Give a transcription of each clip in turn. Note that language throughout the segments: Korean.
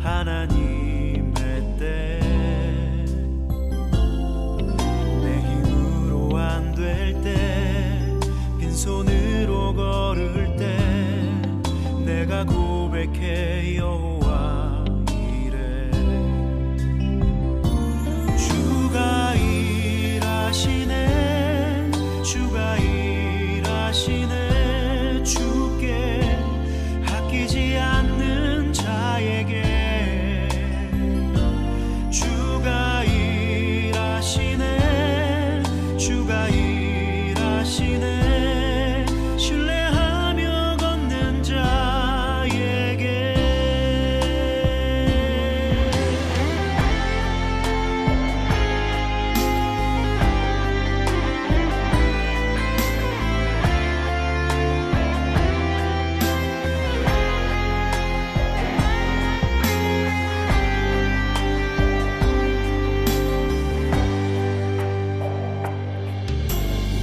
하나님의 때 내 힘으로 안 될 때 빈손으로 걸을 때 내가 고백해 여호와 이래 주가 일하시네 주가 일하시네 주께 아끼지 않는 자에게 주가 일하시네 주가 일하시네 신뢰하며 걷는 자에게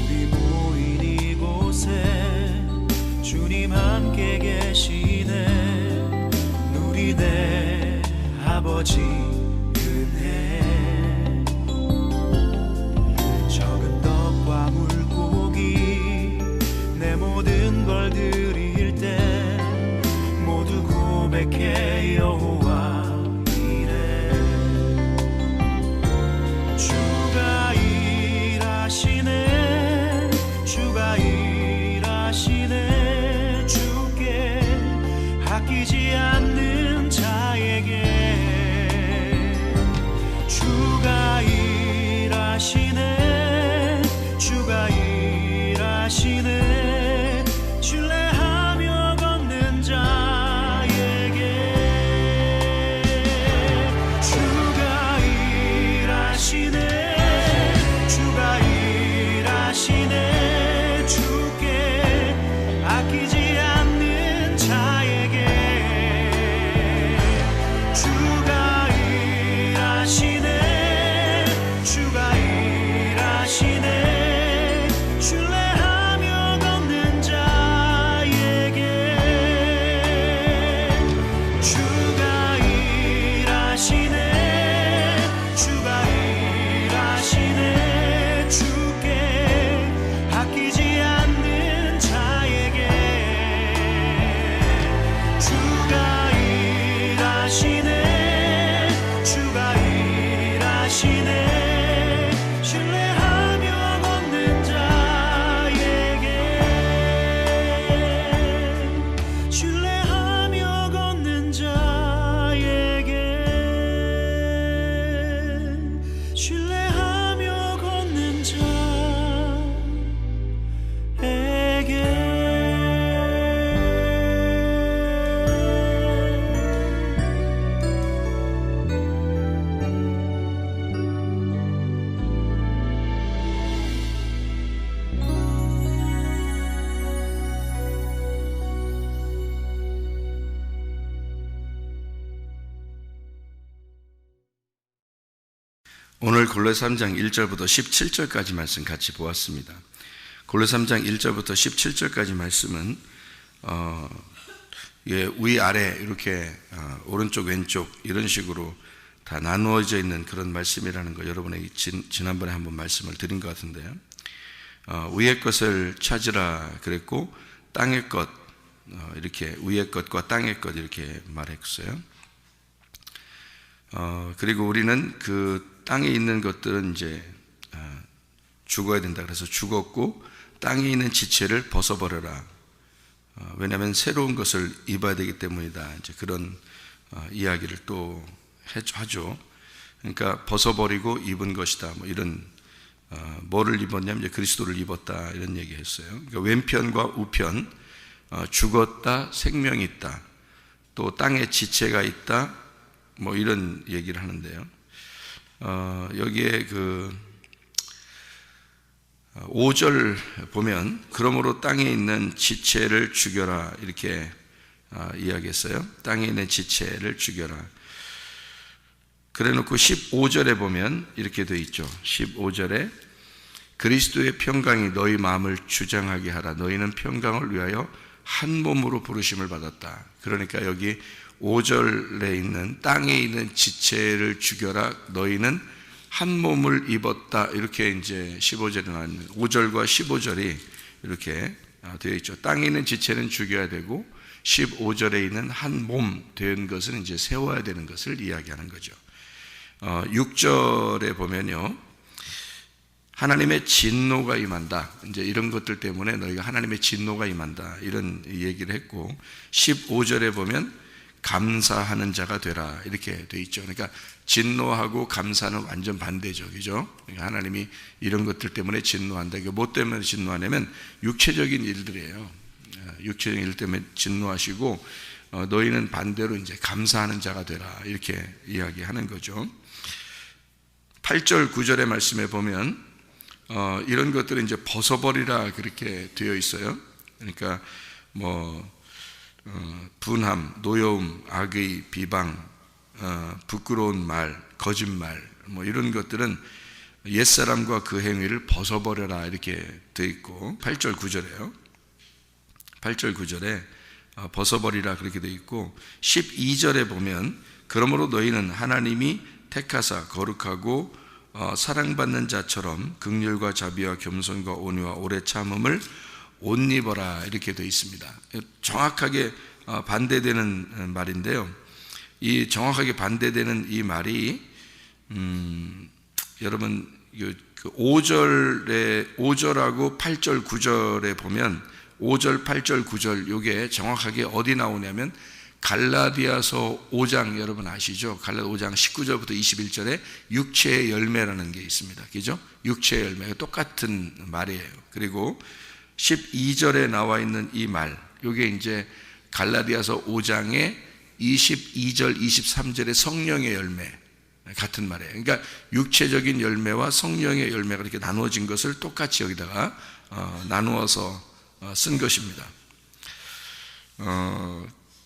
우리 모인 이곳에 주님 함께 계시네 누리네 아버지 은혜 적은 떡과 물고기 내 모든 걸 드릴 때 모두 고백해 여호와 이래 주가 일하시네 주가 일하시네 주께 아끼지 않는 자에게 주가 일하시네 주가 일하시네 신뢰하며 걷는 자에게 주가 일하시네 주가 일하시네 주께 아끼지 않는 자에게 주가 일하시네 주가 일하시네 신뢰하며 걷는 자에게 주가 일하시네 주가 일하시네 주께 아끼지 않는 자에게 주가 일하시네 주가 일하시네 신뢰하며 걷는 자에게 신뢰하며 걷는 자에게 신뢰하며 걷는 오늘 골로새 3장 1절부터 17절까지 말씀 같이 보았습니다. 골로새 3장 1절부터 17절까지 말씀은 위아래 이렇게 오른쪽 왼쪽 이런 식으로 다 나누어져 있는 그런 말씀이라는 거 여러분에게 지난번에 한번 말씀을 드린 것 같은데요. 위의 것을 찾으라 그랬고 땅의 것 이렇게 위의 것과 땅의 것 이렇게 말했어요. 그리고 우리는 그 땅에 있는 것들은 이제 죽어야 된다 그래서 죽었고 땅에 있는 지체를 벗어버려라. 왜냐하면 새로운 것을 입어야 되기 때문이다. 이제 그런 이야기를 또 하죠. 그러니까 벗어버리고 입은 것이다. 뭐 이런 뭐를 입었냐면 이제 그리스도를 입었다 이런 얘기했어요. 그러니까 왼편과 우편, 죽었다, 생명이 있다, 또 땅에 지체가 있다, 뭐 이런 얘기를 하는데요. 여기에 그 5절 보면 그러므로 땅에 있는 지체를 죽여라 이렇게 이야기했어요. 땅에 있는 지체를 죽여라. 그래놓고 15절에 보면 이렇게 되어 있죠. 15절에 그리스도의 평강이 너희 마음을 주장하게 하라. 너희는 평강을 위하여 한 몸으로 부르심을 받았다. 그러니까 여기 5절에 있는 땅에 있는 지체를 죽여라 너희는 한 몸을 입었다 이렇게 이제 15절에 나왔는데 5절과 15절이 이렇게 되어 있죠. 땅에 있는 지체는 죽여야 되고 15절에 있는 한 몸 된 것은 이제 세워야 되는 것을 이야기하는 거죠. 6절에 보면요. 하나님의 진노가 임한다. 이제 이런 것들 때문에 너희가 하나님의 진노가 임한다. 이런 얘기를 했고 15절에 보면 감사하는 자가 되라. 이렇게 돼 있죠. 그러니까 진노하고 감사는 완전 반대죠. 그죠? 그러니까 하나님이 이런 것들 때문에 진노한다. 이게 뭐 때문에 진노하냐면 육체적인 일들이에요. 육체적인 일 때문에 진노하시고 너희는 반대로 이제 감사하는 자가 되라. 이렇게 이야기하는 거죠. 8절 9절의 말씀에 보면 이런 것들을 이제 벗어버리라 그렇게 되어 있어요. 그러니까 분함, 노여움, 악의, 비방, 부끄러운 말, 거짓말 이런 것들은 옛사람과 그 행위를 벗어버려라 이렇게 되어 있고 8절 9절에요. 8절 9절에 벗어버리라 그렇게 되어 있고 12절에 보면 그러므로 너희는 하나님이 택하사 거룩하고 사랑받는 자처럼 긍휼과 자비와 겸손과 온유와 오래 참음을 옷 입어라 이렇게 되어 있습니다. 정확하게 반대되는 말인데요. 이 정확하게 반대되는 이 말이 여러분 5절하고 8절 9절에 보면 5절 8절 9절 이게 정확하게 어디 나오냐면 갈라디아서 5장 여러분 아시죠? 갈라디아 5장 19절부터 21절에 육체의 열매라는 게 있습니다. 그죠? 육체의 열매가 똑같은 말이에요. 그리고 12절에 나와 있는 이 말, 이게 이제 갈라디아서 5장의 22절, 23절의 성령의 열매 같은 말이에요. 그러니까 육체적인 열매와 성령의 열매가 이렇게 나누어진 것을 똑같이 여기다가 나누어서 쓴 것입니다.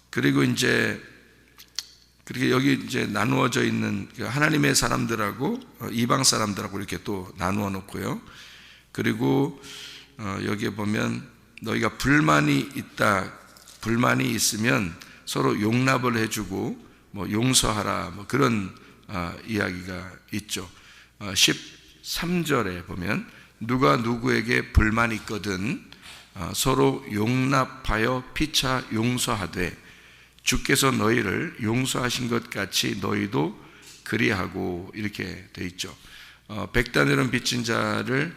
그리고 이제 그렇게 여기 이제 나누어져 있는 하나님의 사람들하고 이방 사람들하고 이렇게 또 나누어 놓고요. 그리고 여기에 보면 너희가 불만이 있으면 서로 용납을 해주고 용서하라 그런 이야기가 있죠. 13절에 보면 누가 누구에게 불만이 있거든 서로 용납하여 피차 용서하되 주께서 너희를 용서하신 것 같이 너희도 그리하고 이렇게 돼 있죠. 100다나리 빚진 자를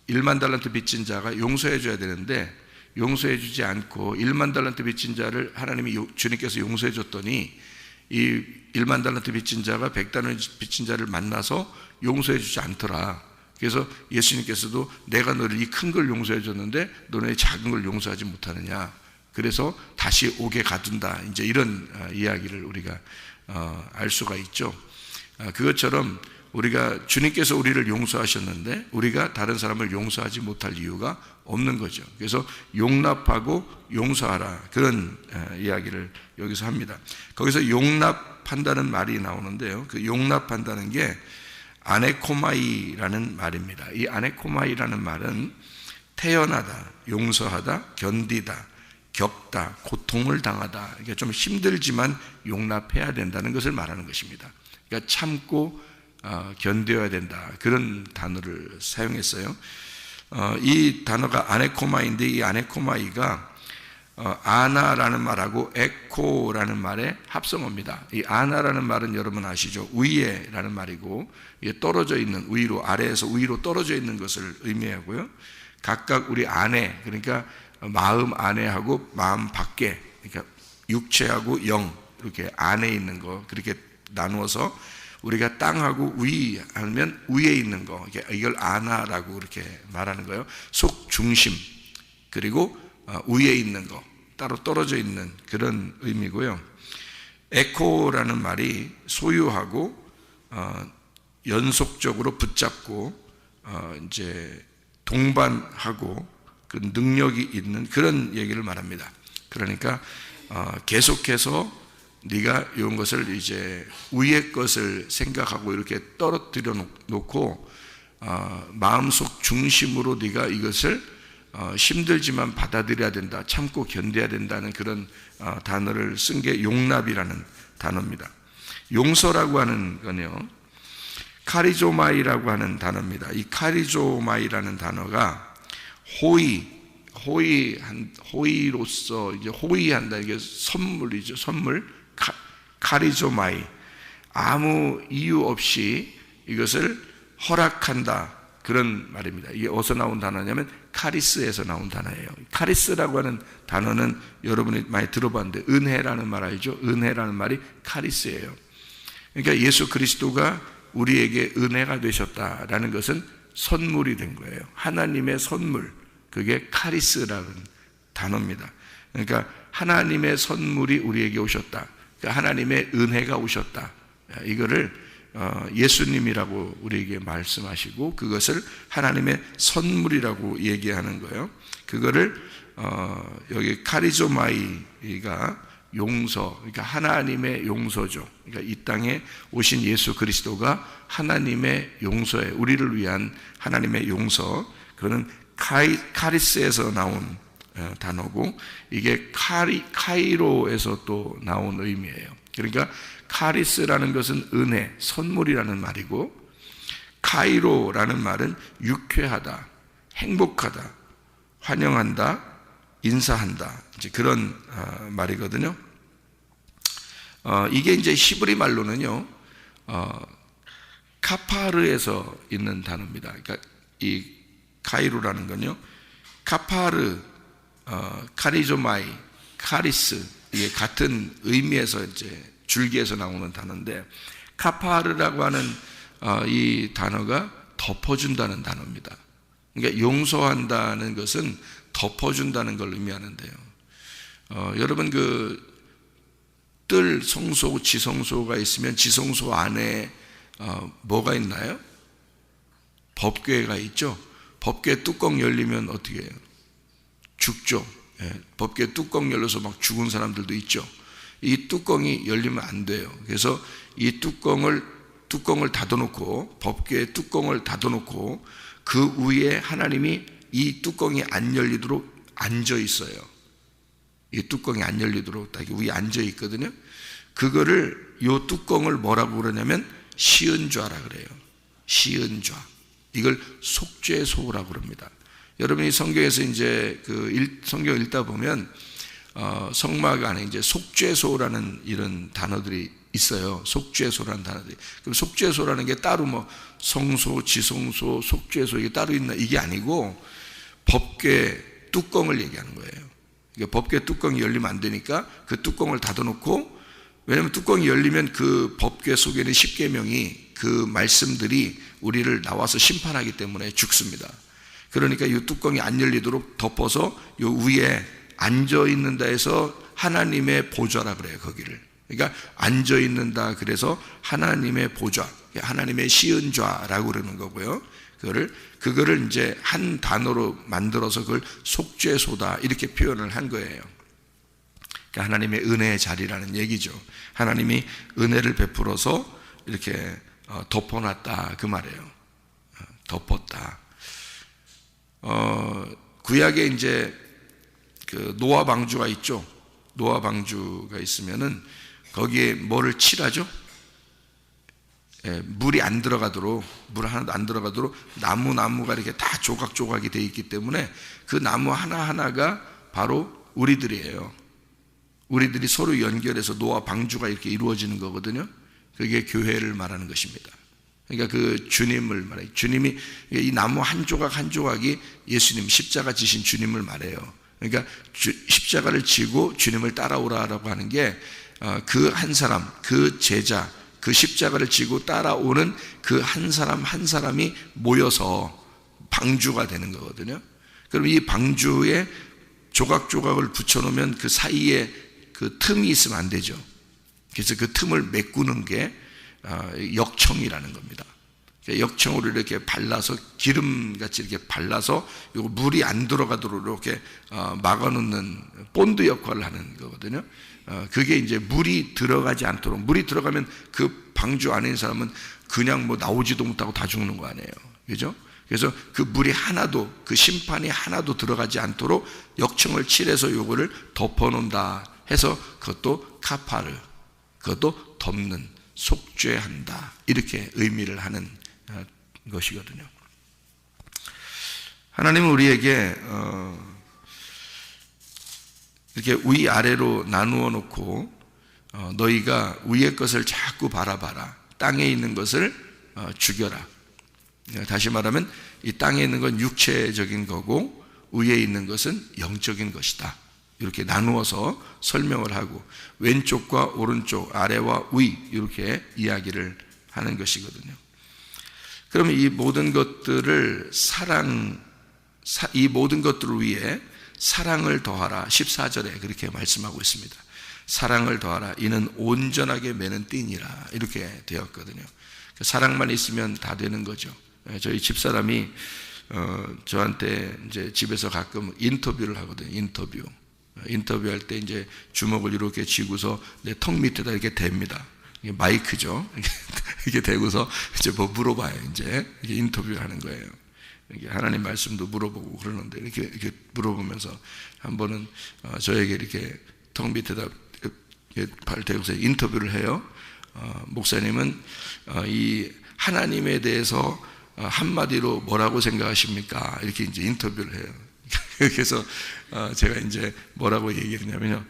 1만 달란트 빚진 자가 용서해 줘야 되는데 용서해 주지 않고 1만 달란트 빚진 자를 하나님이 주님께서 용서해 줬더니 이 1만 달란트 빚진 자가 100다나리 빚진 자를 만나서 용서해 주지 않더라. 그래서 예수님께서도 내가 너를 이 큰 걸 용서해 줬는데 너네 작은 걸 용서하지 못하느냐. 그래서 다시 오게 가둔다. 이제 이런 이야기를 우리가 알 수가 있죠. 그것처럼 우리가 주님께서 우리를 용서하셨는데 우리가 다른 사람을 용서하지 못할 이유가 없는 거죠. 그래서 용납하고 용서하라 그런 이야기를 여기서 합니다. 거기서 용납한다는 말이 나오는데요. 그 용납한다는 게 아네코마이라는 말입니다. 이 아네코마이라는 말은 태어나다, 용서하다, 견디다, 겪다, 고통을 당하다. 이게 좀 힘들지만 용납해야 된다는 것을 말하는 것입니다. 그러니까 참고 견뎌야 된다. 그런 단어를 사용했어요. 이 단어가 아네코마인데 이 아네코마이가 아나라는 말하고 에코라는 말의 합성어입니다. 이 아나라는 말은 여러분 아시죠? 위에라는 말이고 떨어져 있는 위로 아래에서 위로 떨어져 있는 것을 의미하고요. 각각 우리 안에 그러니까 마음 안에하고 마음 밖에 그러니까 육체하고 영 이렇게 안에 있는 거 그렇게 나누어서 우리가 땅하고 위 하면 위에 있는 거 이걸 아나라고 이렇게 말하는 거예요. 속 중심 그리고 위에 있는 거 따로 떨어져 있는 그런 의미고요. 에코라는 말이 소유하고 연속적으로 붙잡고 이제 동반하고 그 능력이 있는 그런 얘기를 말합니다. 그러니까 계속해서 네가 이런 것을 이제 위의 것을 생각하고 이렇게 떨어뜨려 놓고 마음속 중심으로 네가 이것을 힘들지만 받아들여야 된다, 참고 견뎌야 된다는 그런 단어를 쓴 게 용납이라는 단어입니다. 용서라고 하는 건요, 카리조마이라고 하는 단어입니다. 이 카리조마이라는 단어가 호의로서 이제 호의한다, 이게 선물이죠. 선물. 카리조마이, 아무 이유 없이 이것을 허락한다, 그런 말입니다. 이게 어디서 나온 단어냐면 카리스에서 나온 단어예요. 카리스라고 하는 단어는 여러분이 많이 들어봤는데, 은혜라는 말 알죠? 은혜라는 말이 카리스예요. 그러니까 예수 그리스도가 우리에게 은혜가 되셨다라는 것은 선물이 된 거예요. 하나님의 선물, 그게 카리스라는 단어입니다. 그러니까 하나님의 선물이 우리에게 오셨다, 그러니까 하나님의 은혜가 오셨다, 이거를 예수님이라고 우리에게 말씀하시고 그것을 하나님의 선물이라고 얘기하는 거예요. 그거를 여기 카리조마이가 용서, 그러니까 하나님의 용서죠. 그러니까 이 땅에 오신 예수 그리스도가 하나님의 용서에, 우리를 위한 하나님의 용서, 그거는 카리스에서 나온 단어고, 이게 카이로에서 또 나온 의미예요. 그러니까 카리스라는 것은 은혜, 선물이라는 말이고, 카이로라는 말은 유쾌하다, 행복하다, 환영한다, 인사한다, 이제 그런 말이거든요. 이게 이제 히브리 말로는요, 카파르에서 있는 단어입니다. 그러니까 이 카이로라는 건요, 카파르, 카리조마이, 카리스, 이게 같은 의미에서 이제 줄기에서 나오는 단어인데, 카파르라고 하는 이 단어가 덮어준다는 단어입니다. 그러니까 용서한다는 것은 덮어준다는 걸 의미하는데요. 여러분 뜰 성소, 지성소가 있으면 지성소 안에 뭐가 있나요? 법궤가 있죠. 법궤 뚜껑 열리면 어떻게 해요? 죽죠. 법궤 뚜껑 열려서 막 죽은 사람들도 있죠. 이 뚜껑이 열리면 안 돼요. 그래서 이 뚜껑을 닫아놓고, 법궤의 뚜껑을 닫아놓고 그 위에 하나님이 이 뚜껑이 안 열리도록 앉아 있어요. 이 뚜껑이 안 열리도록 딱 위에 앉아 있거든요. 그거를, 요 뚜껑을 뭐라고 그러냐면 시은좌라 그래요. 시은좌. 이걸 속죄소라고 그럽니다. 여러분이 성경에서 이제 성경 읽다 보면 성막 안에 이제 속죄소라는 이런 단어들이 있어요. 속죄소라는 단어들이. 그럼 속죄소라는 게 따로 뭐 성소, 지성소, 속죄소 이게 따로 있나, 이게 아니고 법궤 뚜껑을 얘기하는 거예요. 그러니까 법궤 뚜껑이 열리면 안 되니까 그 뚜껑을 닫아놓고, 왜냐하면 뚜껑이 열리면 그 법궤 속에는 십계명이, 그 말씀들이 우리를 나와서 심판하기 때문에 죽습니다. 그러니까 이 뚜껑이 안 열리도록 덮어서 요 위에 앉아 있는다 해서 하나님의 보좌라 그래요, 거기를. 그러니까 앉아 있는다, 그래서 하나님의 보좌, 하나님의 시은좌라고 그러는 거고요. 그거를 이제 한 단어로 만들어서 그걸 속죄소다, 이렇게 표현을 한 거예요. 그러니까 하나님의 은혜의 자리라는 얘기죠. 하나님이 은혜를 베풀어서 이렇게 덮어놨다, 그 말이에요. 덮었다. 구약에 이제 그 노아 방주가 있죠. 노아 방주가 있으면은 거기에 뭐를 칠하죠? 물이 안 들어가도록, 물 하나도 안 들어가도록 나무가 이렇게 다 조각조각이 되어 있기 때문에 그 나무 하나하나가 바로 우리들이에요. 우리들이 서로 연결해서 노아 방주가 이렇게 이루어지는 거거든요. 그게 교회를 말하는 것입니다. 그러니까 그 주님을 말해요. 주님이, 이 나무 한 조각 한 조각이 예수님, 십자가 지신 주님을 말해요. 그러니까 십자가를 지고 주님을 따라오라라고 하는 게 그 한 사람, 그 제자, 그 십자가를 지고 따라오는 그 한 사람 한 사람이 모여서 방주가 되는 거거든요. 그럼 이 방주에 조각조각을 붙여놓으면 그 사이에 그 틈이 있으면 안 되죠. 그래서 그 틈을 메꾸는 게 역청이라는 겁니다. 역청으로 이렇게 발라서, 기름같이 이렇게 발라서 요거 물이 안 들어가도록 이렇게 막아놓는 본드 역할을 하는 거거든요. 그게 이제 물이 들어가지 않도록, 물이 들어가면 그 방주 안에 있는 사람은 그냥 뭐 나오지도 못하고 다 죽는 거 아니에요. 그죠? 그래서 그 물이 하나도, 그 심판이 하나도 들어가지 않도록 역청을 칠해서 요거를 덮어놓는다 해서 그것도 카파르, 그것도 덮는, 속죄한다, 이렇게 의미를 하는 것이거든요. 하나님은 우리에게 이렇게 위아래로 나누어 놓고 너희가 위의 것을 자꾸 바라봐라, 땅에 있는 것을 죽여라. 다시 말하면 이 땅에 있는 건 육체적인 거고 위에 있는 것은 영적인 것이다, 이렇게 나누어서 설명을 하고 왼쪽과 오른쪽, 아래와 위, 이렇게 이야기를 하는 것이거든요. 그러면 이 모든 것들을 이 모든 것들을 위해 사랑을 더하라, 14절에 그렇게 말씀하고 있습니다. 사랑을 더하라, 이는 온전하게 매는 띠니라, 이렇게 되었거든요. 사랑만 있으면 다 되는 거죠. 저희 집사람이 저한테 이제 집에서 가끔 인터뷰를 하거든요. 인터뷰할 때 이제 주먹을 이렇게 쥐고서 내 턱 밑에다 이렇게 댑니다. 이게 마이크죠. 이렇게 대고서 이제 뭐 물어봐요. 이제 이게 인터뷰를 하는 거예요. 이게 하나님 말씀도 물어보고 그러는데 이렇게 물어보면서 한 번은 저에게 이렇게 턱 밑에다 발 대고서 인터뷰를 해요. 목사님은 이 하나님에 대해서 한마디로 뭐라고 생각하십니까? 이렇게 이제 인터뷰를 해요. 그래서 제가 이제 뭐라고 얘기했냐면요,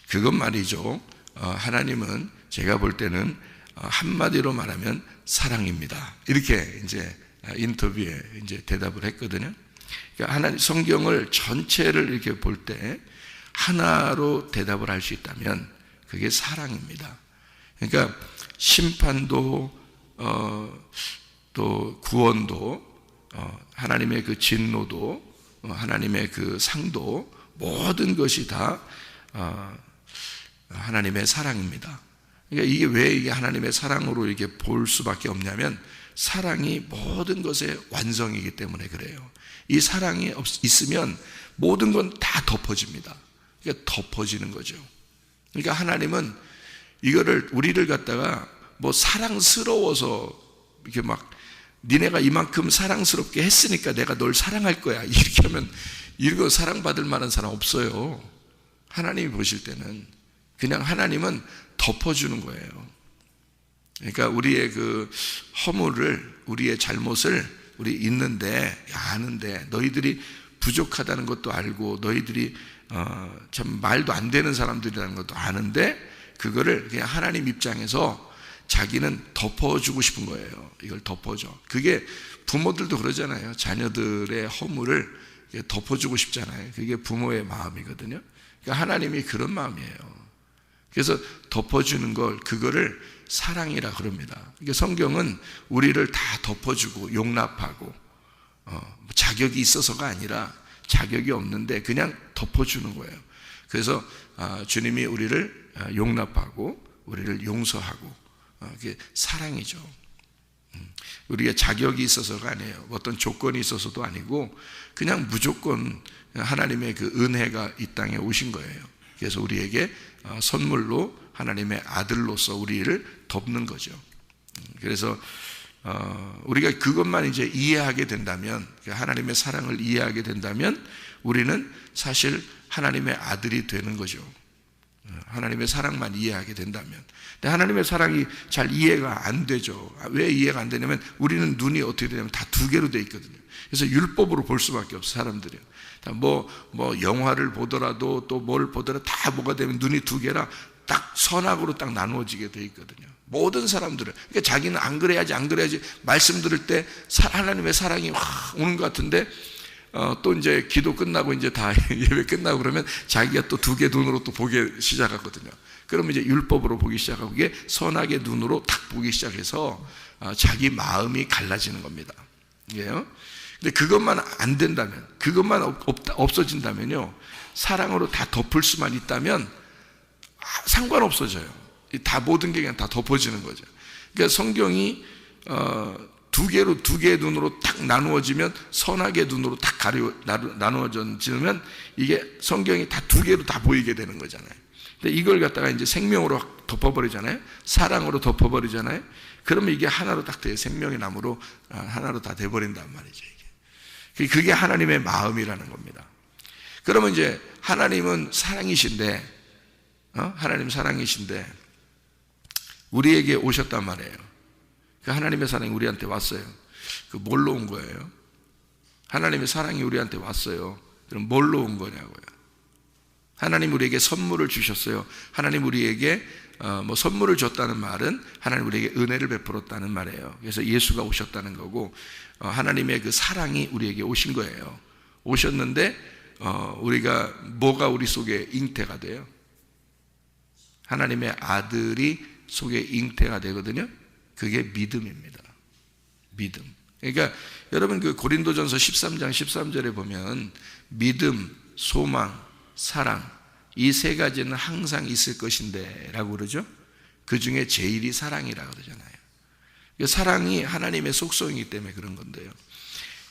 그것 말이죠. 하나님은 제가 볼 때는 한마디로 말하면 사랑입니다, 이렇게 이제 인터뷰에 이제 대답을 했거든요. 그러니까 하나님 성경을 전체를 이렇게 볼 때 하나로 대답을 할 수 있다면 그게 사랑입니다. 그러니까 심판도 또 구원도 하나님의 그 진노도 하나님의 그 상도, 모든 것이 다 하나님의 사랑입니다. 그러니까 이게 왜 이게 하나님의 사랑으로 이렇게 볼 수밖에 없냐면 사랑이 모든 것의 완성이기 때문에 그래요. 이 사랑이 있으면 모든 건 다 덮어집니다. 그러니까 덮어지는 거죠. 그러니까 하나님은 이거를 우리를 갖다가 뭐 사랑스러워서 이렇게 막 니네가 이만큼 사랑스럽게 했으니까 내가 널 사랑할 거야, 이렇게 하면 이거 사랑받을 만한 사람 없어요. 하나님이 보실 때는 그냥 하나님은 덮어주는 거예요. 그러니까 우리의 그 허물을, 우리의 잘못을 우리 있는데, 아는데, 너희들이 부족하다는 것도 알고 너희들이 참 말도 안 되는 사람들이라는 것도 아는데 그거를 그냥 하나님 입장에서 자기는 덮어주고 싶은 거예요. 이걸 덮어줘. 그게 부모들도 그러잖아요. 자녀들의 허물을 덮어주고 싶잖아요. 그게 부모의 마음이거든요. 그러니까 하나님이 그런 마음이에요. 그래서 덮어주는 걸, 그거를 사랑이라 그럽니다. 그러니까 성경은 우리를 다 덮어주고 용납하고 자격이 있어서가 아니라 자격이 없는데 그냥 덮어주는 거예요. 그래서 주님이 우리를 용납하고 우리를 용서하고, 그게 사랑이죠. 우리가 자격이 있어서가 아니에요. 어떤 조건이 있어서도 아니고 그냥 무조건 하나님의 그 은혜가 이 땅에 오신 거예요. 그래서 우리에게 선물로 하나님의 아들로서 우리를 덮는 거죠. 그래서 우리가 그것만 이제 이해하게 된다면, 하나님의 사랑을 이해하게 된다면 우리는 사실 하나님의 아들이 되는 거죠. 하나님의 사랑만 이해하게 된다면. 근데 하나님의 사랑이 잘 이해가 안 되죠. 왜 이해가 안 되냐면 우리는 눈이 어떻게 되냐면 다 두 개로 돼 있거든요. 그래서 율법으로 볼 수밖에 없어요, 사람들이. 뭐 영화를 보더라도 또 뭘 보더라도 다 뭐가 되면 눈이 두 개라 딱 선악으로 딱 나누어지게 돼 있거든요. 모든 사람들은. 그러니까 자기는 안 그래야지 말씀 들을 때 하나님의 사랑이 확 오는 것 같은데 또 이제 기도 끝나고 이제 다 예배 끝나고 그러면 자기가 또 두 개 눈으로 또 보기 시작하거든요. 그러면 이제 율법으로 보기 시작하고 이게 선악의 눈으로 딱 보기 시작해서 자기 마음이 갈라지는 겁니다. 이게요. 근데 그것만 안 된다면, 그것만 없어진다면요, 사랑으로 다 덮을 수만 있다면 상관없어져요. 다 모든 게 그냥 다 덮어지는 거죠. 그러니까 성경이 두 개의 눈으로 딱 나누어지면, 선악의 눈으로 딱 나누어지면 이게 성경이 다 두 개로 다 보이게 되는 거잖아요. 근데 이걸 갖다가 이제 생명으로 덮어버리잖아요. 사랑으로 덮어버리잖아요. 그러면 이게 하나로 딱 돼요. 생명의 나무로 하나로 다 돼버린단 말이죠. 이게. 그게 하나님의 마음이라는 겁니다. 그러면 이제 하나님은 사랑이신데, 하나님 사랑이신데 우리에게 오셨단 말이에요. 그 하나님의 사랑이 우리한테 왔어요. 그 뭘로 온 거예요? 하나님의 사랑이 우리한테 왔어요. 그럼 뭘로 온 거냐고요? 하나님 우리에게 선물을 주셨어요. 하나님 우리에게 선물을 줬다는 말은 하나님 우리에게 은혜를 베풀었다는 말이에요. 그래서 예수가 오셨다는 거고, 하나님의 그 사랑이 우리에게 오신 거예요. 오셨는데 우리가 뭐가 우리 속에 잉태가 돼요? 하나님의 아들이 속에 잉태가 되거든요. 그게 믿음입니다. 믿음. 그러니까 여러분 그 고린도전서 13장 13절에 보면 믿음, 소망, 사랑, 이 세 가지는 항상 있을 것인데 라고 그러죠. 그 중에 제일이 사랑이라고 그러잖아요. 사랑이 하나님의 속성이기 때문에 그런 건데요.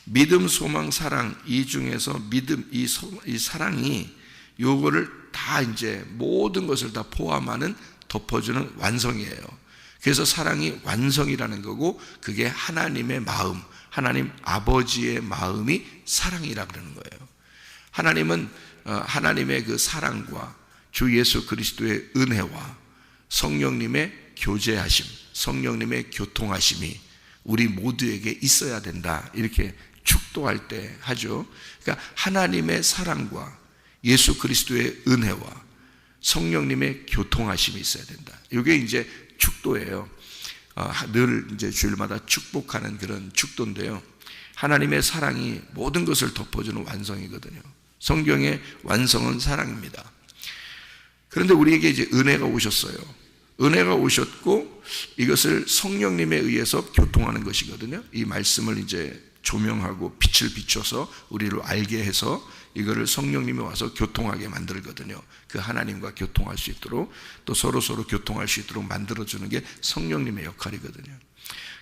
믿음, 소망, 사랑, 이 중에서 믿음, 이 사랑이 요거를 다 이제 모든 것을 다 포함하는 덮어주는 완성이에요. 그래서 사랑이 완성이라는 거고, 그게 하나님의 마음, 하나님 아버지의 마음이 사랑이라 그러는 거예요. 하나님은 하나님의 그 사랑과 주 예수 그리스도의 은혜와 성령님의 교제하심, 성령님의 교통하심이 우리 모두에게 있어야 된다, 이렇게 축도할 때 하죠. 그러니까 하나님의 사랑과 예수 그리스도의 은혜와 성령님의 교통하심이 있어야 된다. 이게 이제 축도예요. 늘 이제 주일마다 축복하는 그런 축도인데요. 하나님의 사랑이 모든 것을 덮어주는 완성이거든요. 성경의 완성은 사랑입니다. 그런데 우리에게 이제 은혜가 오셨어요. 은혜가 오셨고 이것을 성령님에 의해서 교통하는 것이거든요. 이 말씀을 이제 조명하고 빛을 비춰서 우리를 알게 해서 이거를 성령님이 와서 교통하게 만들거든요. 그 하나님과 교통할 수 있도록, 또 서로 교통할 수 있도록 만들어주는 게 성령님의 역할이거든요.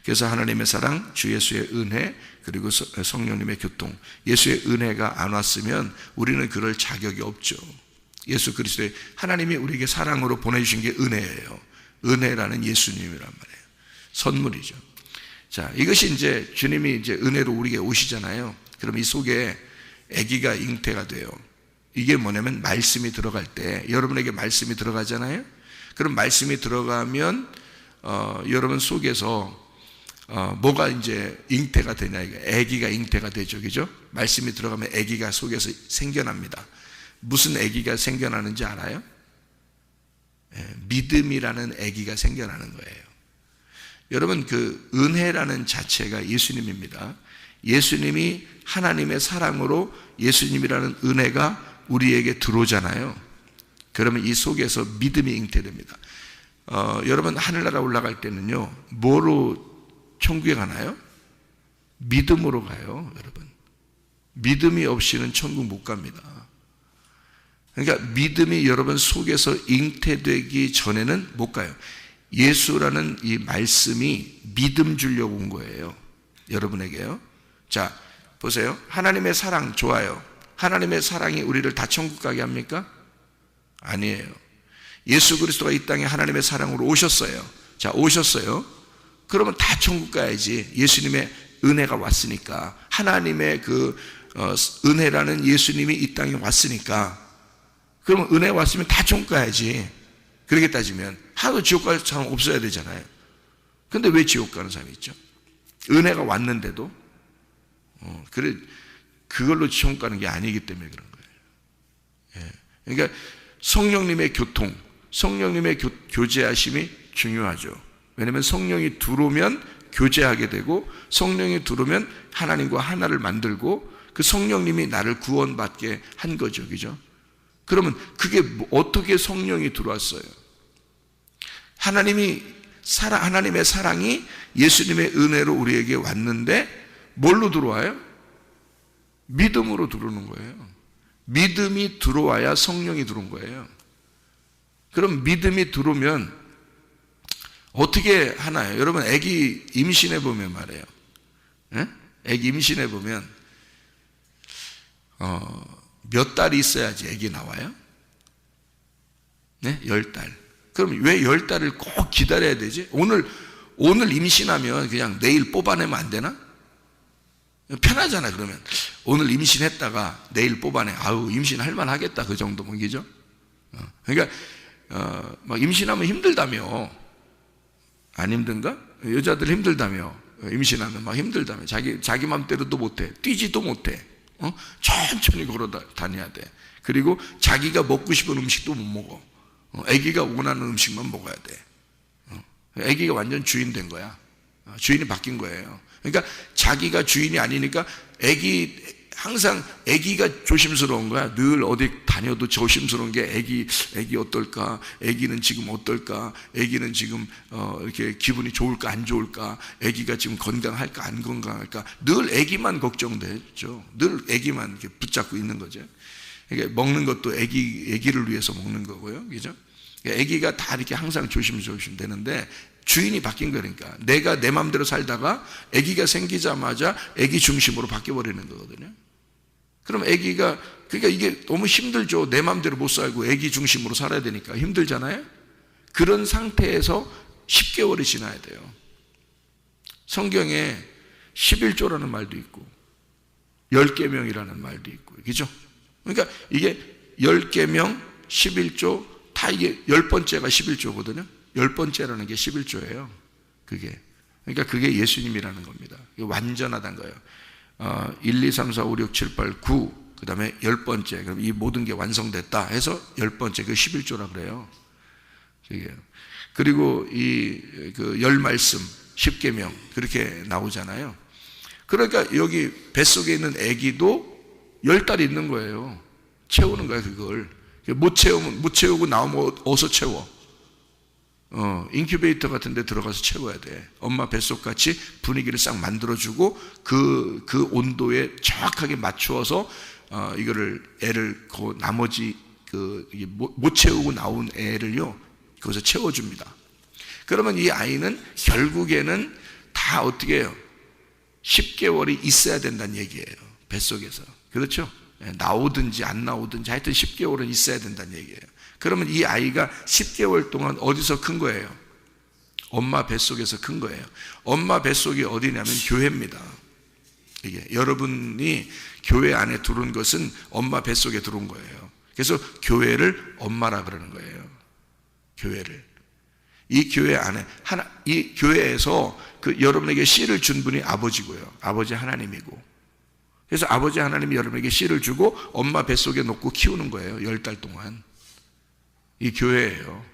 그래서 하나님의 사랑, 주 예수의 은혜, 그리고 성령님의 교통. 예수의 은혜가 안 왔으면 우리는 그럴 자격이 없죠. 예수 그리스도의, 하나님이 우리에게 사랑으로 보내주신 게 은혜예요. 은혜라는 예수님이란 말이에요. 선물이죠. 자, 이것이 이제 주님이 이제 은혜로 우리에게 오시잖아요. 그럼 이 속에 아기가 잉태가 돼요. 이게 뭐냐면 말씀이 들어갈 때, 여러분에게 말씀이 들어가잖아요. 그럼 말씀이 들어가면 여러분 속에서 뭐가 이제 잉태가 되냐, 이거 아기가 잉태가 되죠, 그죠? 말씀이 들어가면 아기가 속에서 생겨납니다. 무슨 아기가 생겨나는지 알아요? 믿음이라는 아기가 생겨나는 거예요. 여러분 그 은혜라는 자체가 예수님입니다. 예수님이 하나님의 사랑으로 예수님이라는 은혜가 우리에게 들어오잖아요. 그러면 이 속에서 믿음이 잉태됩니다. 여러분 하늘나라 올라갈 때는요, 뭐로 천국에 가나요? 믿음으로 가요, 여러분. 믿음이 없이는 천국 못 갑니다. 그러니까 믿음이 여러분 속에서 잉태되기 전에는 못 가요. 예수라는 이 말씀이 믿음 주려고 온 거예요, 여러분에게요. 자, 보세요. 하나님의 사랑 좋아요. 하나님의 사랑이 우리를 다 천국 가게 합니까? 아니에요. 예수 그리스도가 이 땅에 하나님의 사랑으로 오셨어요. 자, 오셨어요. 그러면 다 천국 가야지. 예수님의 은혜가 왔으니까. 하나님의 그 은혜라는 예수님이 이 땅에 왔으니까. 그러면 은혜 왔으면 다 천국 가야지. 그렇게 따지면 하나도 지옥 갈 사람 없어야 되잖아요. 근데 왜 지옥 가는 사람이 있죠? 은혜가 왔는데도 그래, 그걸로 지옥 가는 게 아니기 때문에 그런 거예요. 그러니까 성령님의 교통, 성령님의 교제하심이 중요하죠. 왜냐하면 성령이 들어오면 교제하게 되고, 성령이 들어오면 하나님과 하나를 만들고, 그 성령님이 나를 구원받게 한 거죠, 그죠? 그러면 그게 어떻게 성령이 들어왔어요? 하나님의 사랑이 예수님의 은혜로 우리에게 왔는데 뭘로 들어와요? 믿음으로 들어오는 거예요. 믿음이 들어와야 성령이 들어온 거예요. 그럼 믿음이 들어오면 어떻게 하나요? 여러분 아기 임신해 보면 말이에요. 예? 애기 임신해 보면 몇 달이 있어야지 애기 나와요? 네? 10달. 그럼 왜 10달을 꼭 기다려야 되지? 오늘 임신하면 그냥 내일 뽑아내면 안 되나? 편하잖아. 그러면 오늘 임신했다가 내일 뽑아내. 아우, 임신할 만하겠다. 그 정도면. 그죠? 그러니까 막 임신하면 힘들다며. 안 힘든가? 여자들 힘들다며. 임신하면 막 힘들다며. 자기 맘대로도 못해. 뛰지도 못해. 천천히 걸어 다녀야 돼. 그리고 자기가 먹고 싶은 음식도 못 먹어. 아기가 원하는 음식만 먹어야 돼. 아기가 완전 주인 된 거야. 주인이 바뀐 거예요. 그러니까 자기가 주인이 아니니까 항상 아기가 조심스러운 거야. 늘 어디 다녀도 조심스러운 게 아기 어떨까? 아기는 지금 어떨까? 아기는 지금 이렇게 기분이 좋을까 안 좋을까? 아기가 지금 건강할까 안 건강할까? 늘 아기만 걱정되죠. 늘 아기만 이렇게 붙잡고 있는 거죠. 그러니까 먹는 것도 아기를 위해서 먹는 거고요. 그죠? 아기가 다 이렇게 항상 조심조심 되는데 주인이 바뀐 거니까 내가 내 마음대로 살다가 아기가 생기자마자 아기 중심으로 바뀌어 버리는 거거든요. 그럼 아기가 그러니까 이게 너무 힘들죠. 내 마음대로 못 살고 아기 중심으로 살아야 되니까 힘들잖아요. 그런 상태에서 10개월이 지나야 돼요. 성경에 11조라는 말도 있고 10계명이라는 말도 있고, 그죠? 그러니까 이게 10계명, 11조 다 이게 10번째가 11조거든요. 10번째라는 게 11조예요. 그러니까 그게 예수님이라는 겁니다. 완전하다는 거예요. 1, 2, 3, 4, 5, 6, 7, 8, 9, 그 다음에 10번째. 그럼 이 모든 게 완성됐다 해서 10번째, 그 11조라 그래요. 그리고 그 10말씀, 10계명, 그렇게 나오잖아요. 그러니까 여기 뱃속에 있는 아기도 10달 있는 거예요. 채우는 거야, 그걸. 못 채우고 나오면 어디서 채워? 인큐베이터 같은 데 들어가서 채워야 돼. 엄마 뱃속같이 분위기를 싹 만들어주고 그 온도에 정확하게 맞추어서 이거를 애를 그 나머지 못 채우고 나온 애를요 거기서 채워줍니다. 그러면 이 아이는 결국에는 다 어떻게 해요? 10개월이 있어야 된다는 얘기예요. 뱃속에서. 그렇죠? 나오든지 안 나오든지 하여튼 10개월은 있어야 된다는 얘기예요. 그러면 이 아이가 10개월 동안 어디서 큰 거예요? 엄마 뱃속에서 큰 거예요. 엄마 뱃속이 어디냐면 교회입니다. 이게 여러분이 교회 안에 들어온 것은 엄마 뱃속에 들어온 거예요. 그래서 교회를 엄마라 그러는 거예요. 교회를. 이 교회 안에 이 교회에서 여러분에게 씨를 준 분이 아버지고요. 아버지 하나님이고. 그래서 아버지 하나님이 여러분에게 씨를 주고 엄마 뱃속에 놓고 키우는 거예요. 10달 동안. 이 교회예요.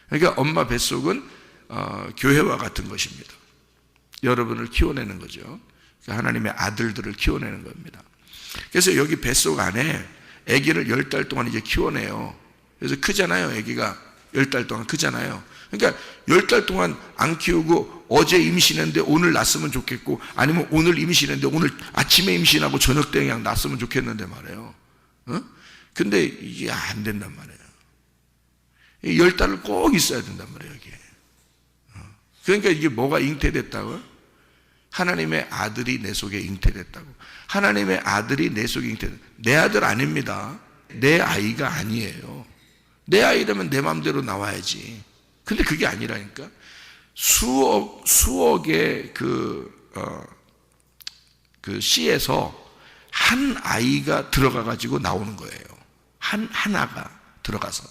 그러니까 엄마 뱃속은 교회와 같은 것입니다. 여러분을 키워내는 거죠. 그러니까 하나님의 아들들을 키워내는 겁니다. 그래서 여기 뱃속 안에 아기를 10달 동안 이제 키워내요. 그래서 크잖아요. 아기가 10달 동안 크잖아요. 그러니까 10달 동안 안 키우고 어제 임신했는데 오늘 낳았으면 좋겠고, 아니면 오늘 임신했는데 오늘 아침에 임신하고 저녁 때 그냥 낳았으면 좋겠는데 말이에요. 근데 이게 안 된단 말이에요. 10달을 꼭 있어야 된단 말이에요, 이게. 그러니까 이게 뭐가 잉태됐다고요? 하나님의 아들이 내 속에 잉태됐다고. 하나님의 아들이 내 속에 잉태됐다. 내 아들 아닙니다. 내 아이가 아니에요. 내 아이라면 내 마음대로 나와야지. 근데 그게 아니라니까. 수억의 그 씨에서 한 아이가 들어가가지고 나오는 거예요. 하나가 들어가서.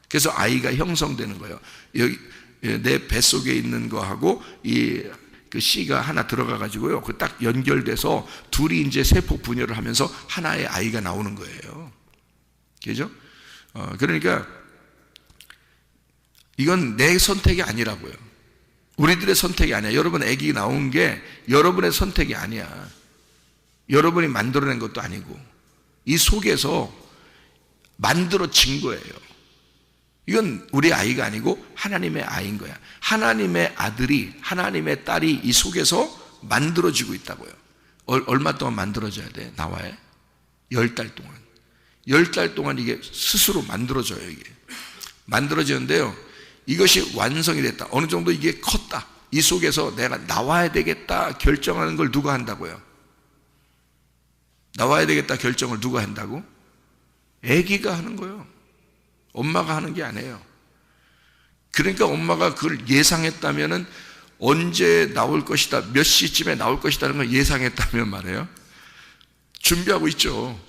그래서 아이가 형성되는 거예요. 여기 내 뱃속에 있는 거하고 그 씨가 하나 들어가가지고요. 그 딱 연결돼서 둘이 이제 세포 분열을 하면서 하나의 아이가 나오는 거예요. 그죠? 그러니까 이건 내 선택이 아니라고요. 우리들의 선택이 아니야. 여러분 아기 나온 게 여러분의 선택이 아니야. 여러분이 만들어낸 것도 아니고 이 속에서 만들어진 거예요. 이건 우리 아이가 아니고 하나님의 아이인 거야. 하나님의 아들이, 하나님의 딸이 이 속에서 만들어지고 있다고요. 얼마 동안 만들어져야 돼? 나와요? 10달 동안. 10달 동안 이게 스스로 만들어져요. 이게 만들어지는데요, 이것이 완성이 됐다, 어느 정도 이게 컸다, 이 속에서 내가 나와야 되겠다 결정하는 걸 누가 한다고요? 나와야 되겠다 결정을 누가 한다고? 아기가 하는 거예요. 엄마가 하는 게 아니에요. 그러니까 엄마가 그걸 예상했다면은 언제 나올 것이다, 몇 시쯤에 나올 것이다는 걸 예상했다면 말이에요. 준비하고 있죠.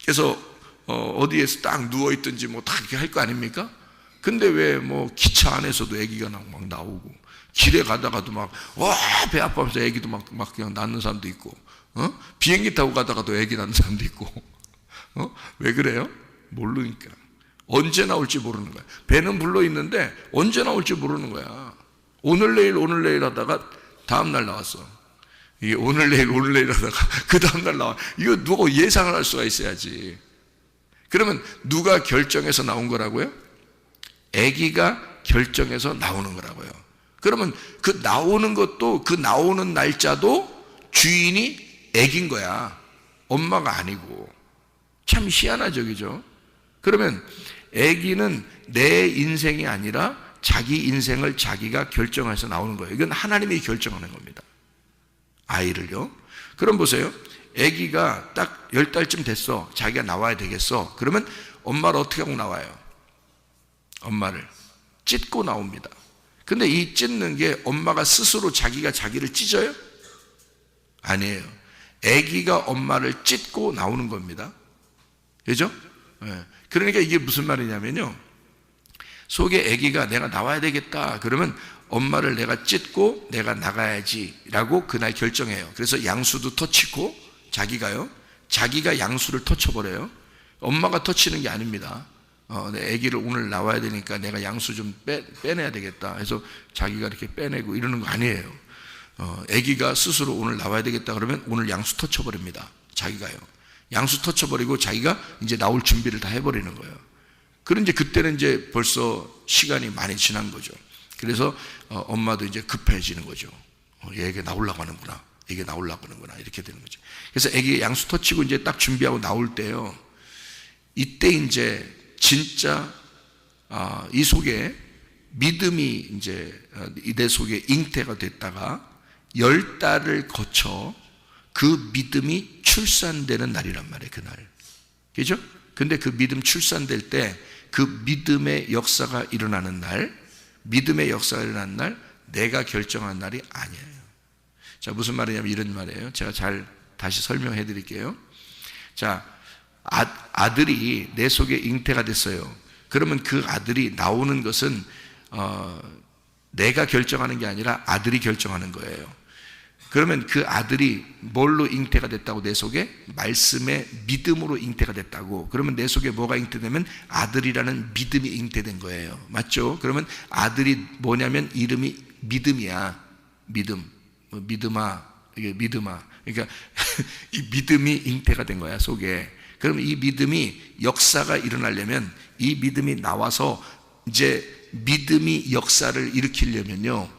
그래서 어디에서 딱 누워있든지 뭐 다 이렇게 할 거 아닙니까? 근데 왜 뭐 기차 안에서도 아기가 막 나오고, 길에 가다가도 막, 와, 배 아파하면서 아기도 막 그냥 낳는 사람도 있고, 비행기 타고 가다가도 아기 낳는 사람도 있고, 왜 그래요? 모르니까. 언제 나올지 모르는 거야. 배는 불러 있는데 언제 나올지 모르는 거야. 오늘 내일 하다가 다음날 나왔어. 이게 오늘 내일 하다가 그 다음날 나와. 이거 누가 예상을 할 수가 있어야지. 그러면 누가 결정해서 나온 거라고요? 아기가 결정해서 나오는 거라고요. 그러면 그 나오는 것도, 그 나오는 날짜도 주인이 아기인 거야. 엄마가 아니고. 참 희한하죠, 그죠? 그러면 아기는 내 인생이 아니라 자기 인생을 자기가 결정해서 나오는 거예요. 이건 하나님이 결정하는 겁니다. 아이를요. 그럼 보세요. 아기가 딱 10달쯤 됐어. 자기가 나와야 되겠어. 그러면 엄마를 어떻게 하고 나와요? 엄마를 찢고 나옵니다. 근데 이 찢는 게 엄마가 스스로 자기가 자기를 찢어요? 아니에요. 아기가 엄마를 찢고 나오는 겁니다. 그죠? 그러니까 이게 무슨 말이냐면요, 속에 아기가 내가 나와야 되겠다 그러면 엄마를 내가 찢고 내가 나가야지 라고 그날 결정해요. 그래서 양수도 터치고, 자기가 양수를 터쳐버려요. 엄마가 터치는 게 아닙니다. 내 아기를 오늘 나와야 되니까 내가 양수 좀 빼내야 되겠다 해서 자기가 이렇게 빼내고 이러는 거 아니에요. 아기가 스스로 오늘 나와야 되겠다 그러면 오늘 양수 터쳐버립니다. 자기가요. 양수 터쳐버리고 자기가 이제 나올 준비를 다 해버리는 거예요. 그런데 그때는 이제 벌써 시간이 많이 지난 거죠. 그래서 엄마도 이제 급해지는 거죠. 얘가 나오려고 하는구나. 이게 나오려고 하는구나. 이렇게 되는 거죠. 그래서 애기가 양수 터치고 이제 딱 준비하고 나올 때요, 이때 이제 진짜 이 속에 믿음이 이제 내 속에 잉태가 됐다가 10달을 거쳐 그 믿음이 출산되는 날이란 말이에요. 그날. 그죠? 근데 그 믿음 출산될 때 그 믿음의 역사가 일어나는 날, 믿음의 역사가 일어나는 날, 내가 결정한 날이 아니에요. 자, 무슨 말이냐면 이런 말이에요. 제가 잘 다시 설명해 드릴게요. 자, 아들이 내 속에 잉태가 됐어요. 그러면 그 아들이 나오는 것은 내가 결정하는 게 아니라 아들이 결정하는 거예요. 그러면 그 아들이 뭘로 잉태가 됐다고? 내 속에 말씀의 믿음으로 잉태가 됐다고. 그러면 내 속에 뭐가 잉태되면 아들이라는 믿음이 잉태된 거예요. 맞죠? 그러면 아들이 뭐냐면 이름이 믿음이야. 믿음아. 이게 믿음아. 그러니까 이 믿음이 잉태가 된 거야, 속에. 그러면 이 믿음이 역사가 일어나려면, 이 믿음이 나와서 이제 믿음이 역사를 일으키려면요,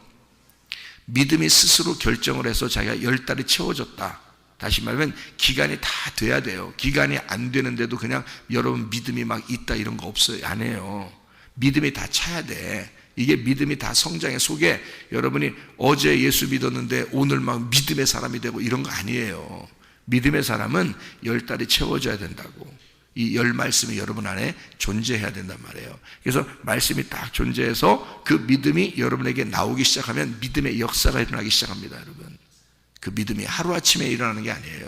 믿음이 스스로 결정을 해서 자기가 10달이 채워졌다. 다시 말하면 기간이 다 돼야 돼요. 기간이 안 되는데도 그냥 여러분 믿음이 막 있다 이런 거 없어요. 안 해요. 믿음이 다 차야 돼. 이게 믿음이 다 성장의 속에, 여러분이 어제 예수 믿었는데 오늘 막 믿음의 사람이 되고 이런 거 아니에요. 믿음의 사람은 10달이 채워져야 된다고. 이 10말씀이 여러분 안에 존재해야 된단 말이에요. 그래서 말씀이 딱 존재해서 그 믿음이 여러분에게 나오기 시작하면 믿음의 역사가 일어나기 시작합니다, 여러분. 그 믿음이 하루아침에 일어나는 게 아니에요.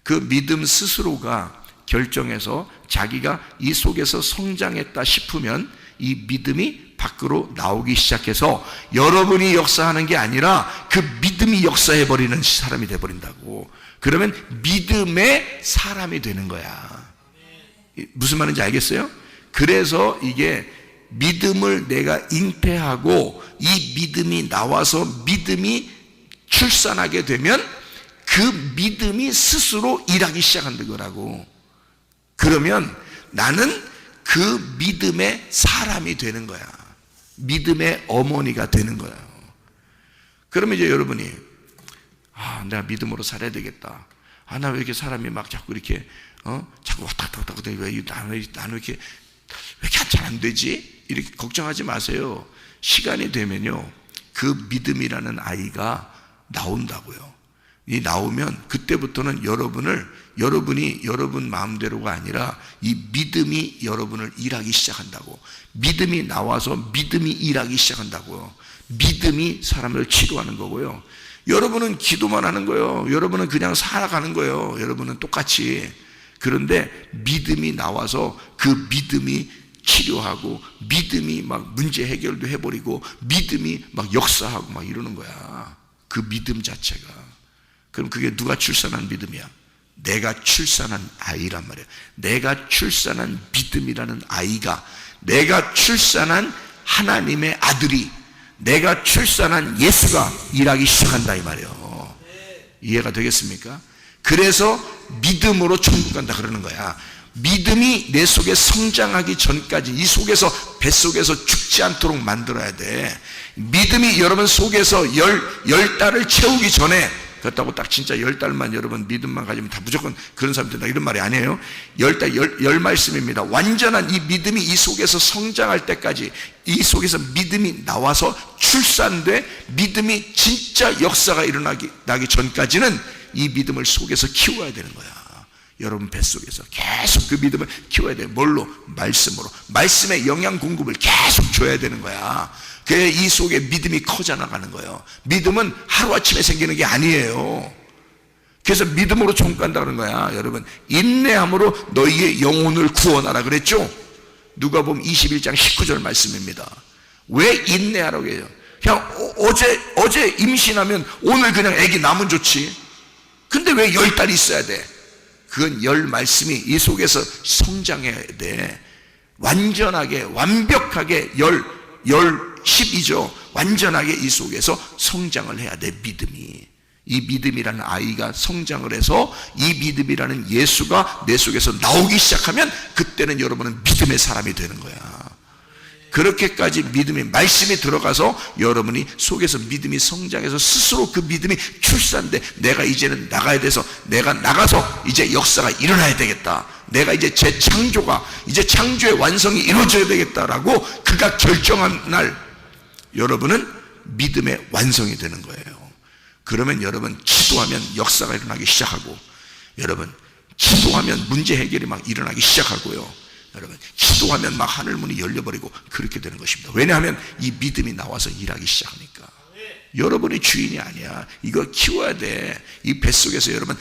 그 믿음 스스로가 결정해서 자기가 이 속에서 성장했다 싶으면 이 믿음이 밖으로 나오기 시작해서 여러분이 역사하는 게 아니라 그 믿음이 역사해버리는 사람이 돼버린다고. 그러면 믿음의 사람이 되는 거야. 무슨 말인지 알겠어요? 그래서 이게 믿음을 내가 잉태하고 이 믿음이 나와서 믿음이 출산하게 되면 그 믿음이 스스로 일하기 시작한다는 거라고. 그러면 나는 그 믿음의 사람이 되는 거야. 믿음의 어머니가 되는 거야. 그러면 이제 여러분이 내가 믿음으로 살아야 되겠다. 나 왜 이렇게 사람이 막 자꾸 이렇게 자꾸 왔다 갔다 왜 나는 이렇게 왜 이렇게 잘 안 되지? 이렇게 걱정하지 마세요. 시간이 되면요, 그 믿음이라는 아이가 나온다고요. 이 나오면 그때부터는 여러분이 여러분 마음대로가 아니라 이 믿음이 여러분을 일하기 시작한다고. 믿음이 나와서 믿음이 일하기 시작한다고요. 믿음이 사람을 치료하는 거고요. 여러분은 기도만 하는 거예요. 여러분은 그냥 살아가는 거예요. 여러분은 똑같이. 그런데 믿음이 나와서 그 믿음이 치료하고, 믿음이 막 문제 해결도 해버리고, 믿음이 막 역사하고 막 이러는 거야. 그 믿음 자체가. 그럼 그게 누가 출산한 믿음이야? 내가 출산한 아이란 말이야. 내가 출산한 믿음이라는 아이가, 내가 출산한 하나님의 아들이, 내가 출산한 예수가 일하기 시작한다 이 말이에요. 이해가 되겠습니까? 그래서 믿음으로 천국 간다 그러는 거야. 믿음이 내 속에 성장하기 전까지 이 속에서, 뱃속에서 죽지 않도록 만들어야 돼. 믿음이 여러분 속에서 열 달을 채우기 전에, 그렇다고 딱 진짜 10달만 여러분 믿음만 가지면 다 무조건 그런 사람 된다 이런 말이 아니에요. 10달, 열 말씀입니다. 완전한 이 믿음이 이 속에서 성장할 때까지, 이 속에서 믿음이 나와서 출산돼 믿음이 진짜 역사가 일어나기 전까지는 이 믿음을 속에서 키워야 되는 거야. 여러분 뱃속에서 계속 그 믿음을 키워야 돼요. 뭘로? 말씀으로. 말씀의 영양 공급을 계속 줘야 되는 거야. 그래 이 속에 믿음이 커져 나가는 거예요. 믿음은 하루아침에 생기는 게 아니에요. 그래서 믿음으로 천국 간다 그런 거야. 여러분, 인내함으로 너희의 영혼을 구원하라 그랬죠? 누가복음 21장 19절 말씀입니다. 왜 인내하라고 해요? 그냥 어제 임신하면 오늘 그냥 아기 낳으면 좋지. 근데 왜 10달이 있어야 돼? 그건 말씀이 이 속에서 성장해야 돼. 완전하게, 완벽하게 10이죠. 완전하게 이 속에서 성장을 해야 돼. 믿음이. 이 믿음이라는 아이가 성장을 해서 이 믿음이라는 예수가 내 속에서 나오기 시작하면 그때는 여러분은 믿음의 사람이 되는 거야. 그렇게까지 믿음의 말씀이 들어가서 여러분이 속에서 믿음이 성장해서 스스로 그 믿음이 출산돼, 내가 이제는 나가야 돼서, 내가 나가서 이제 역사가 일어나야 되겠다, 내가 이제 재창조가, 이제 창조의 완성이 이루어져야 되겠다라고 그가 결정한 날 여러분은 믿음의 완성이 되는 거예요. 그러면 여러분 기도하면 역사가 일어나기 시작하고, 여러분 기도하면 문제 해결이 막 일어나기 시작하고요. 여러분 기도하면 막 하늘문이 열려버리고 그렇게 되는 것입니다. 왜냐하면 이 믿음이 나와서 일하기 시작하니까. 여러분이 주인이 아니야. 이거 키워야 돼. 이 뱃속에서 여러분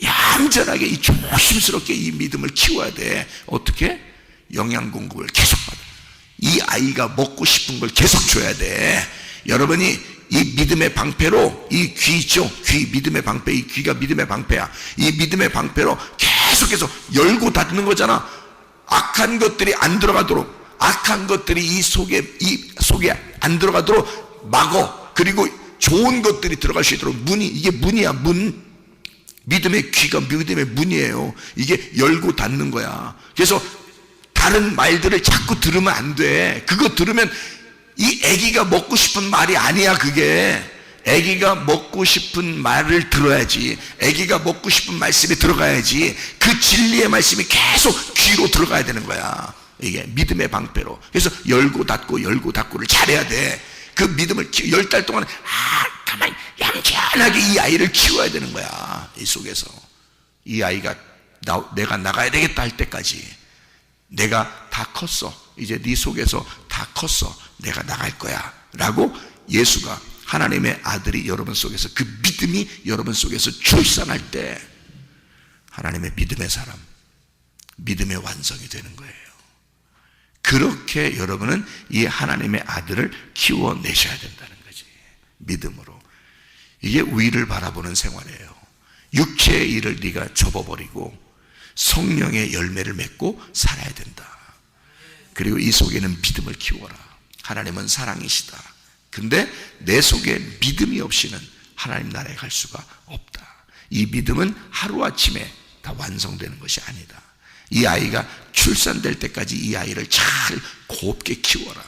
얌전하게 이 조심스럽게 이 믿음을 키워야 돼. 어떻게? 영양 공급을 계속 받아. 이 아이가 먹고 싶은 걸 계속 줘야 돼. 여러분이 이 믿음의 방패로, 이 귀 있죠? 귀, 믿음의 방패. 이 귀가 믿음의 방패야. 이 믿음의 방패로 계속해서 열고 닫는 거잖아. 악한 것들이 안 들어가도록, 악한 것들이 이 속에 안 들어가도록 막어. 그리고 좋은 것들이 들어갈 수 있도록 문이, 이게 문이야. 문. 믿음의 귀가 믿음의 문이에요. 이게 열고 닫는 거야. 그래서 다른 말들을 자꾸 들으면 안 돼. 그거 들으면 이 아기가 먹고 싶은 말이 아니야. 그게 아기가 먹고 싶은 말을 들어야지. 아기가 먹고 싶은 말씀이 들어가야지. 그 진리의 말씀이 계속 귀로 들어가야 되는 거야. 이게 믿음의 방패로. 그래서 열고 닫고를 잘해야 돼. 그 믿음을 10달 동안 가만히 얌전하게 이 아이를 키워야 되는 거야. 이 속에서 이 아이가 내가 나가야 되겠다 할 때까지, 내가 다 컸어, 이제 네 속에서 다 컸어, 내가 나갈 거야 라고 예수가, 하나님의 아들이 여러분 속에서, 그 믿음이 여러분 속에서 출산할 때 하나님의 믿음의 사람, 믿음의 완성이 되는 거예요. 그렇게 여러분은 이 하나님의 아들을 키워내셔야 된다는 거지. 믿음으로. 이게 위를 바라보는 생활이에요. 육체의 일을 네가 접어버리고 성령의 열매를 맺고 살아야 된다. 그리고 이 속에는 믿음을 키워라. 하나님은 사랑이시다. 근데 내 속에 믿음이 없이는 하나님 나라에 갈 수가 없다. 이 믿음은 하루아침에 다 완성되는 것이 아니다. 이 아이가 출산될 때까지 이 아이를 잘 곱게 키워라.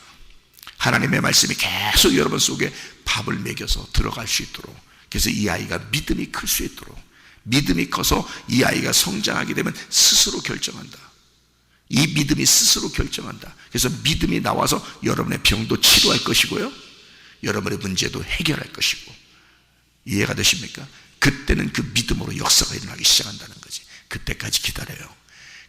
하나님의 말씀이 계속 여러분 속에 밥을 먹여서 들어갈 수 있도록, 그래서 이 아이가 믿음이 클 수 있도록, 믿음이 커서 이 아이가 성장하게 되면 스스로 결정한다. 이 믿음이 스스로 결정한다. 그래서 믿음이 나와서 여러분의 병도 치료할 것이고요, 여러분의 문제도 해결할 것이고. 이해가 되십니까? 그때는 그 믿음으로 역사가 일어나기 시작한다는 거지. 그때까지 기다려요.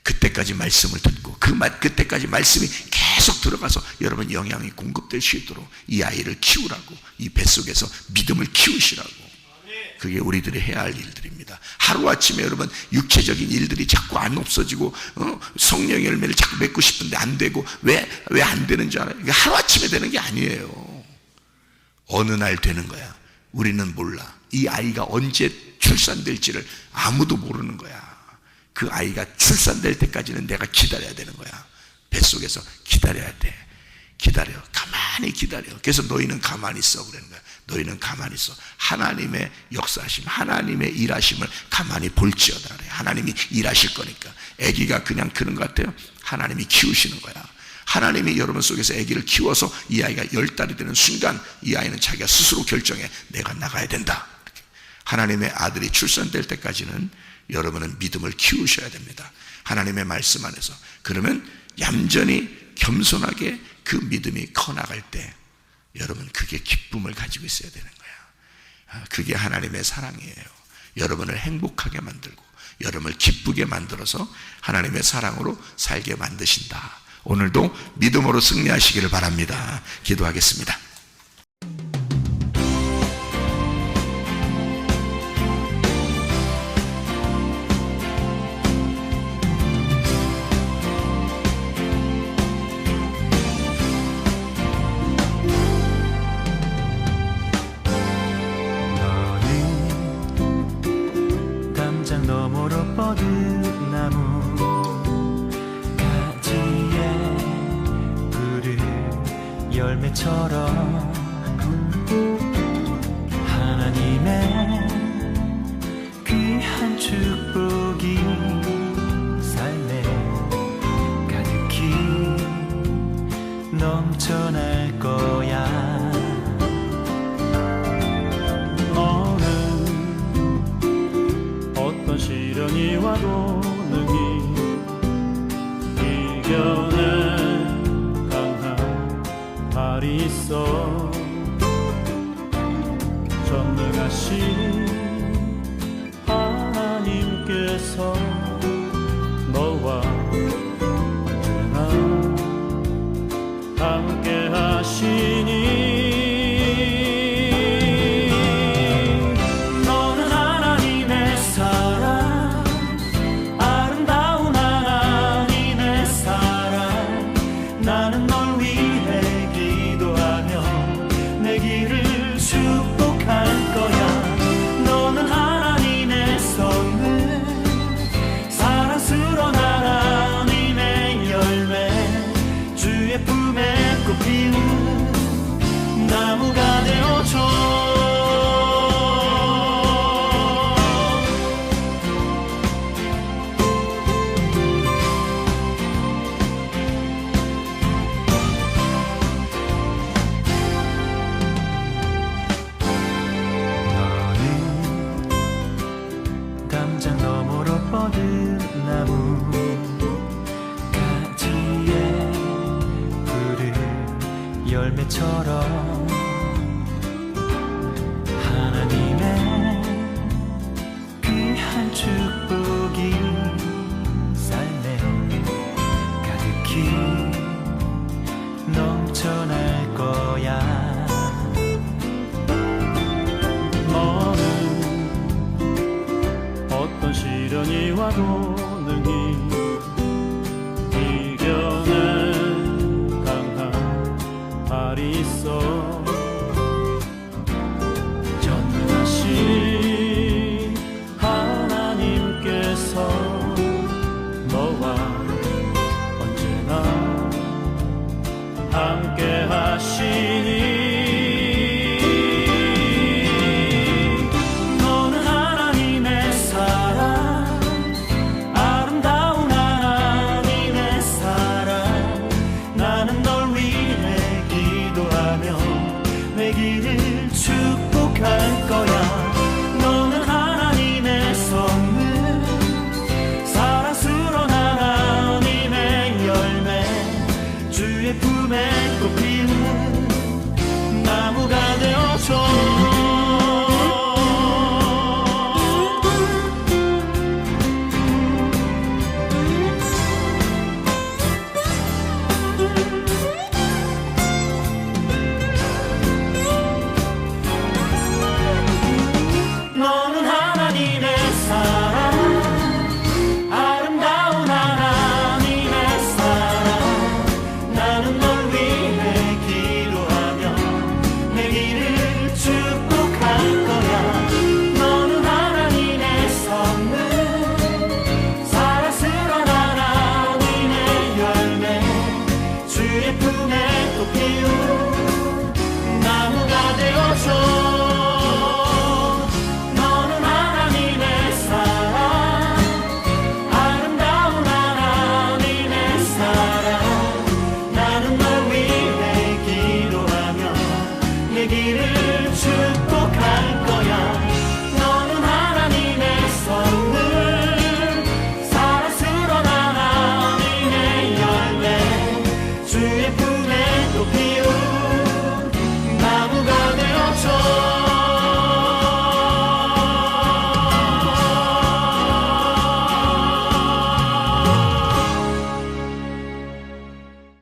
그때까지 말씀을 듣고 그때까지 말씀이 계속 들어가서 여러분 영양이 공급될 수 있도록 이 아이를 키우라고, 이 뱃속에서 믿음을 키우시라고. 그게 우리들이 해야 할 일들입니다. 하루아침에 여러분 육체적인 일들이 자꾸 안 없어지고 성령의 열매를 자꾸 맺고 싶은데 안 되고, 왜 안 되는 줄 알아요? 이게 하루아침에 되는 게 아니에요. 어느 날 되는 거야. 우리는 몰라. 이 아이가 언제 출산될지를 아무도 모르는 거야. 그 아이가 출산될 때까지는 내가 기다려야 되는 거야. 뱃속에서 기다려야 돼. 기다려. 가만히 기다려. 그래서 너희는 가만히 있어 그러는 거야. 너희는 가만히 있어. 하나님의 역사하심, 하나님의 일하심을 가만히 볼지어다 그래. 하나님이 일하실 거니까. 아기가 그냥 크는 것 같아요? 하나님이 키우시는 거야. 하나님이 여러분 속에서 아기를 키워서 이 아이가 10달이 되는 순간 이 아이는 자기가 스스로 결정해. 내가 나가야 된다. 하나님의 아들이 출산될 때까지는 여러분은 믿음을 키우셔야 됩니다. 하나님의 말씀 안에서. 그러면 얌전히 겸손하게 그 믿음이 커나갈 때 여러분 그게 기쁨을 가지고 있어야 되는 거야. 그게 하나님의 사랑이에요. 여러분을 행복하게 만들고 여러분을 기쁘게 만들어서 하나님의 사랑으로 살게 만드신다. 오늘도 믿음으로 승리하시기를 바랍니다. 기도하겠습니다. 너머로 뻗은 나무 가지에 푸른 열매처럼 하나님의 귀한 축복이 삶에 가득히 넘쳐날 거야. 시련이 와도 능히 이겨낸 강한 발이 있어. 전능하신 하나님께서 너와 언제나 함께 하시니 나무가 되어줘. 너는 담장 너머로 뻗은 나무 가지에 푸른 열매처럼 하나님의 귀한 축복이 삶에 가득히 넘쳐날 거야. 너는 어떤 시련이 와도 능히 이겨낸 강한 발이 있어. 전능하신 하나님께서 너와 언제나 함께 하시니 너는 하나님의 사랑, 아름다운 하나님의 사랑. 나는 널 위해 기도하며 내 길을 축복할 거야. 너는 하나님의 선물, 사랑스러운 하나님의 품에 꽃 피우는 나무가 되어줘. 너는 하나님의 사랑, 아름다운 하나님의 사랑. 나는 널 위해 기도하며 내 길을 축복할 거야. 너는 하나님의 선물, 사랑스러운 하나님의 열매, 주의 품에 꽃 피운 나무가 되어줘.